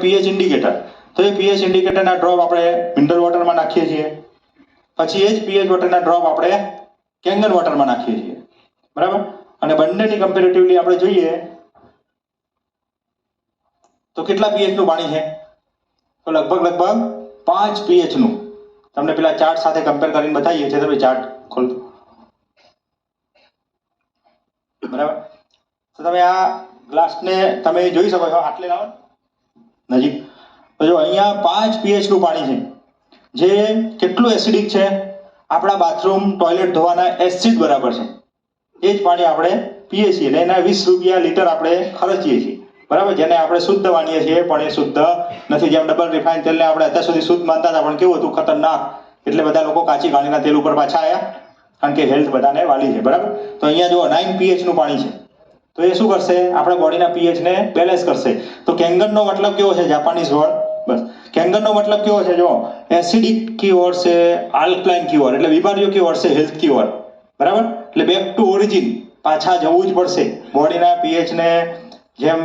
PH indicator, તો એ pH ઇન્ડિકેટરના drop આપણે mineral વોટરમાં નાખીએ છીએ, પછી એ જ પીએચ વોટરના ડ્રોપ આપણે કેંગન વોટરમાં નાખીએ છીએ, બરાબર. અને બંનેની કમ્પેરેટિવલી આપણે જોઈએ તો કેટલા પીએચ નું પાણી છે? તો લગભગ 5 પીએચ નું. તમને પેલા ચાર્ટ સાથે કમ્પેર કરીને બતાવીએ છીએ, તમે ચાર્ટ ખોલજો, બરાબર. તો તમે આ ગ્લાસને તમે જોઈ શકો છો, આટલે લાવો નજીક. તો જો અહીંયા 5 પીએચ નું પાણી છે, જે કેટલું એસિડિક છે? આપણા બાથરૂમ ટોયલેટ ધોવાના એસિડ બરાબર છે. એ જ પાણી આપણે પીએ છીએ અને એના 20 રૂપિયા લીટર આપણે ખર્ચીએ છીએ, બરાબર. જેને આપણે શુદ્ધ માનીએ છીએ પણ એ શુદ્ધ નથી. જેમ ડબલ રિફાઇન તેલને આપણે અત્યાર સુધી શુદ્ધ માનતા હતા, પણ કેવું હતું? ખતરનાક. એટલે બધા લોકો કાચી ઘાણીના તેલ ઉપર પાછા આવ્યા, કારણ કે હેલ્થ બધાને વાલી છે, બરાબર. તો અહીંયા જો 9 પીએચ નું પાણી છે, તો એ શું કરશે? આપણા બોડીના પીએચ ને બેલેન્સ કરશે. તો કેંગનનો મતલબ કેવો છે? Japanese word. બસ, કેંગનનો મતલબ કેવો છે? જો એસિડિક કીવર્ડ છે, આલ્કલાઇન કીવર્ડ એટલે વિભાજ્યો કીવર્ડ છે, હેલ્થ કીવર્ડ, બરાબર. એટલે બેક ટુ ઓરિજિન પાછા જવું જ પડશે. બોડીના પીએચ ને જેમ